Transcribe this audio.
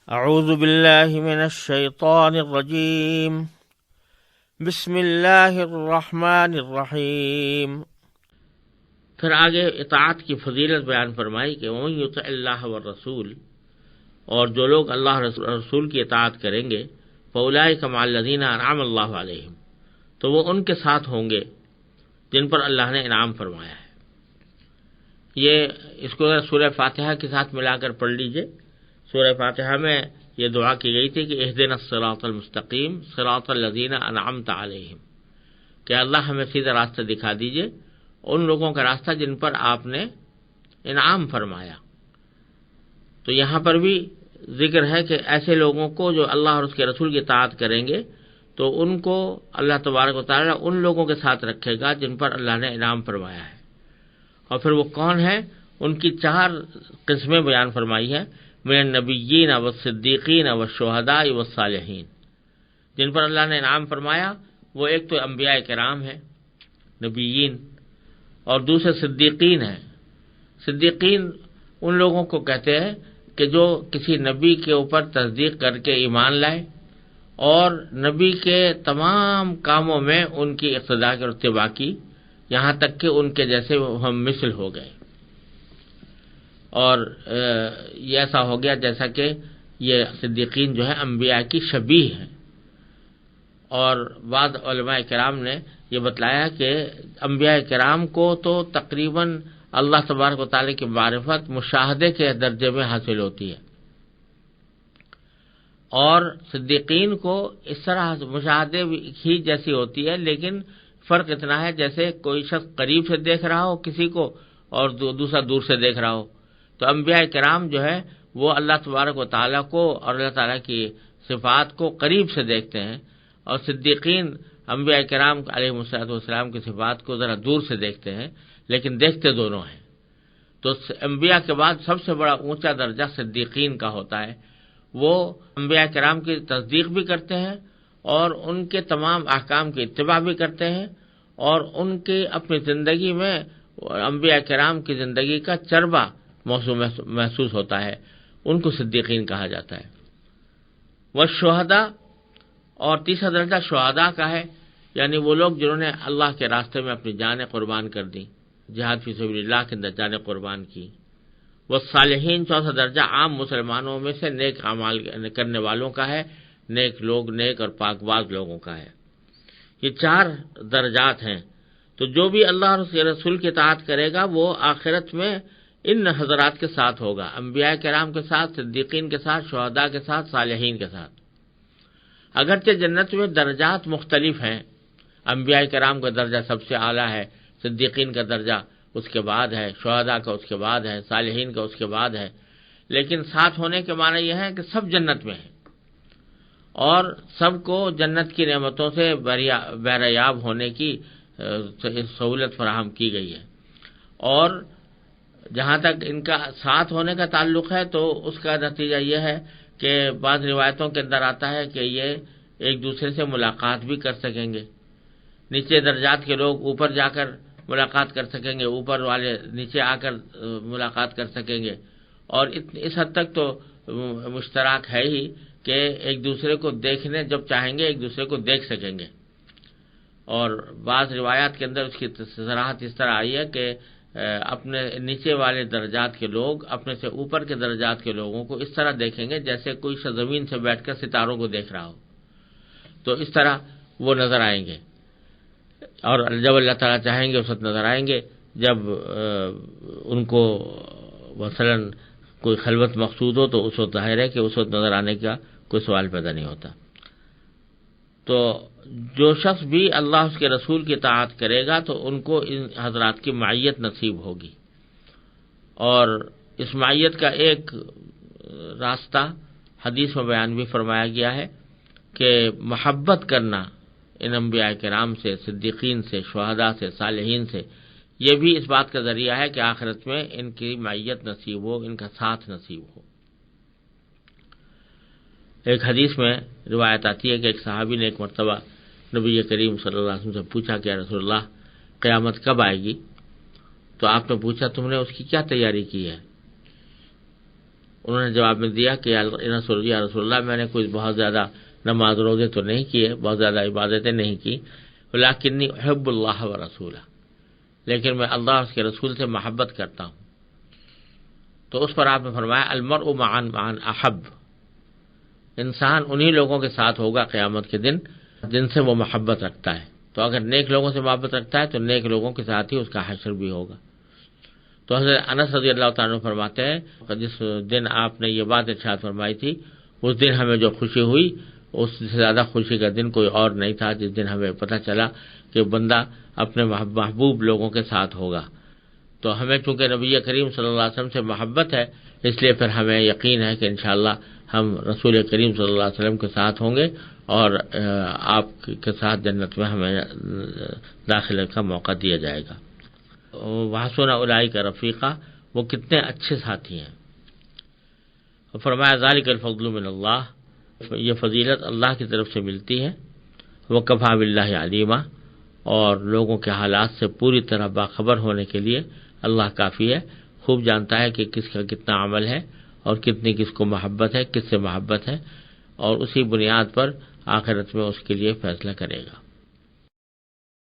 اعوذ باللہ من الشیطان الرجیم بسم اللہ الرحمن الرحیم۔ پھر آگے اطاعت کی فضیلت بیان فرمائی کہ وَمَن يُطِعِ اللَّهَ وَالرَّسُولَ، اور جو لوگ اللہ رسول کی اطاعت کریں گے فَأُولَٰئِكَ مَعَ الَّذِينَ أَنْعَمَ اللَّهُ عَلَيْهِمْ، تو وہ ان کے ساتھ ہوں گے جن پر اللہ نے انعام فرمایا ہے۔ یہ اس کو سورہ فاتحہ کے ساتھ ملا کر پڑھ لیجئے۔ سورہ فاتحہ میں یہ دعا کی گئی تھی کہ اہدنا الصراط المستقیم صراط الذین انعمت علیہم، کہ اللہ ہمیں سیدھا راستہ دکھا دیجئے، ان لوگوں کا راستہ جن پر آپ نے انعام فرمایا۔ تو یہاں پر بھی ذکر ہے کہ ایسے لوگوں کو جو اللہ اور اس کے رسول کی اطاعت کریں گے تو ان کو اللہ تبارک و تعالیٰ ان لوگوں کے ساتھ رکھے گا جن پر اللہ نے انعام فرمایا ہے۔ اور پھر وہ کون ہیں؟ ان کی 4 قسمیں بیان فرمائی ہیں، من النبیین والصدیقین والشہداء والصالحین۔ جن پر اللہ نے انعام فرمایا وہ ایک تو انبیاء کرام ہیں، نبیین، اور دوسرے صدیقین ہیں۔ صدیقین ان لوگوں کو کہتے ہیں کہ جو کسی نبی کے اوپر تصدیق کر کے ایمان لائے اور نبی کے تمام کاموں میں ان کی اقتداء اور اتباع کی، یہاں تک کہ ان کے جیسے ہم مثل ہو گئے۔ اور یہ ایسا ہو گیا جیسا کہ یہ صدیقین جو ہے انبیاء کی شبیہ ہیں۔ اور بعض علماء کرام نے یہ بتلایا کہ انبیاء کرام کو تو تقریباً اللہ تبارک و تعالیٰ کی معرفت مشاہدے کے درجے میں حاصل ہوتی ہے، اور صدیقین کو اس طرح مشاہدے ہی جیسی ہوتی ہے، لیکن فرق اتنا ہے جیسے کوئی شخص قریب سے دیکھ رہا ہو کسی کو اور دوسرا دور سے دیکھ رہا ہو۔ تو انبیاء کرام جو ہے وہ اللہ تبارک و تعالیٰ کو اور اللہ تعالیٰ کی صفات کو قریب سے دیکھتے ہیں، اور صدیقین انبیاء کرام علیہ السلام کی صفات کو ذرا دور سے دیکھتے ہیں، لیکن دیکھتے دونوں ہیں۔ تو انبیاء کے بعد سب سے بڑا اونچا درجہ صدیقین کا ہوتا ہے۔ وہ انبیاء کرام کی تصدیق بھی کرتے ہیں اور ان کے تمام احکام کی اتباع بھی کرتے ہیں، اور ان کی اپنی زندگی میں انبیاء کرام کی زندگی کا چربہ محسوس ہوتا ہے، ان کو صدیقین کہا جاتا ہے۔ والشہداء، اور تیسرا درجہ شہداء کا ہے، یعنی وہ لوگ جنہوں نے اللہ کے راستے میں اپنی جانیں قربان کر دی، جہاد فی سبیل اللہ کے اندر جانیں قربان کی۔ والصالحین، چوتھا درجہ عام مسلمانوں میں سے نیک اعمال کرنے والوں کا ہے، نیک لوگ، نیک اور پاک باز لوگوں کا ہے۔ یہ 4 درجات ہیں۔ تو جو بھی اللہ اور اس کے رسول کی اطاعت کرے گا وہ آخرت میں ان حضرات کے ساتھ ہوگا، انبیاء کرام کے ساتھ، صدیقین کے ساتھ، شہداء کے ساتھ، صالحین کے ساتھ۔ اگرچہ جنت میں درجات مختلف ہیں، انبیاء کرام کا درجہ سب سے اعلیٰ ہے، صدیقین کا درجہ اس کے بعد ہے، شہداء کا اس کے بعد ہے، صالحین کا اس کے بعد ہے، لیکن ساتھ ہونے کے معنی یہ ہے کہ سب جنت میں ہیں اور سب کو جنت کی نعمتوں سے بہریاب ہونے کی سہولت فراہم کی گئی ہے۔ اور جہاں تک ان کا ساتھ ہونے کا تعلق ہے تو اس کا نتیجہ یہ ہے کہ بعض روایتوں کے اندر آتا ہے کہ یہ ایک دوسرے سے ملاقات بھی کر سکیں گے، نیچے درجات کے لوگ اوپر جا کر ملاقات کر سکیں گے، اوپر والے نیچے آ کر ملاقات کر سکیں گے، اور اس حد تک تو مشترک ہے ہی کہ ایک دوسرے کو دیکھنے جب چاہیں گے ایک دوسرے کو دیکھ سکیں گے۔ اور بعض روایات کے اندر اس کی صراحت اس طرح آئی ہے کہ اپنے نیچے والے درجات کے لوگ اپنے سے اوپر کے درجات کے لوگوں کو اس طرح دیکھیں گے جیسے کوئی زمین سے بیٹھ کر ستاروں کو دیکھ رہا ہو، تو اس طرح وہ نظر آئیں گے، اور جب اللہ تعالیٰ چاہیں گے اس وقت نظر آئیں گے۔ جب ان کو مثلا کوئی خلوت مقصود ہو تو اس وقت ظاہر ہے کہ اس وقت نظر آنے کا کوئی سوال پیدا نہیں ہوتا۔ تو جو شخص بھی اللہ اس کے رسول کی اطاعت کرے گا تو ان کو ان حضرات کی معیت نصیب ہوگی، اور اس معیت کا ایک راستہ حدیث میں بیان بھی فرمایا گیا ہے کہ محبت کرنا ان انبیاء کرام سے، صدیقین سے، شہداء سے، صالحین سے، یہ بھی اس بات کا ذریعہ ہے کہ آخرت میں ان کی معیت نصیب ہو، ان کا ساتھ نصیب ہو۔ ایک حدیث میں روایت آتی ہے کہ ایک صحابی نے ایک مرتبہ نبی کریم صلی اللہ علیہ وسلم سے پوچھا کہ یا رسول اللہ قیامت کب آئے گی؟ تو آپ نے پوچھا تم نے اس کی کیا تیاری کی ہے؟ انہوں نے جواب میں دیا کہ یا رسول اللہ، میں نے کوئی بہت زیادہ نماز روزے تو نہیں کیے، بہت زیادہ عبادتیں نہیں کی، ولکنی احب اللہ و رسولہ، لیکن میں اللہ اور اس کے رسول سے محبت کرتا ہوں۔ تو اس پر آپ نے فرمایا المرء معن احب، انسان انہی لوگوں کے ساتھ ہوگا قیامت کے دن جن سے وہ محبت رکھتا ہے۔ تو اگر نیک لوگوں سے محبت رکھتا ہے تو نیک لوگوں کے ساتھ ہی اس کا حشر بھی ہوگا۔ تو حضرت انس رضی اللہ تعالیٰ عنہ فرماتے ہیں جس دن آپ نے یہ بات ارشاد فرمائی تھی، اس دن ہمیں جو خوشی ہوئی اس سے زیادہ خوشی کا دن کوئی اور نہیں تھا، جس دن ہمیں پتہ چلا کہ بندہ اپنے محبوب لوگوں کے ساتھ ہوگا۔ تو ہمیں چونکہ نبی کریم صلی اللہ علیہ وسلم سے محبت ہے، اس لیے پھر ہمیں یقین ہے کہ انشاءاللہ ہم رسول کریم صلی اللہ علیہ وسلم کے ساتھ ہوں گے اور آپ کے ساتھ جنت میں ہمیں داخلے کا موقع دیا جائے گا۔ وحسن اولئک رفیقا، وہ کتنے اچھے ساتھی ہیں۔ فرمایا ذالک الفضل من اللہ، یہ فضیلت اللہ کی طرف سے ملتی ہے۔ وکفی باللہ علیما، اور لوگوں کے حالات سے پوری طرح باخبر ہونے کے لیے اللہ کافی ہے، خوب جانتا ہے کہ کس کا کتنا عمل ہے اور کتنی کس کو محبت ہے، کس سے محبت ہے، اور اسی بنیاد پر آخرت میں اس کے لیے فیصلہ کرے گا۔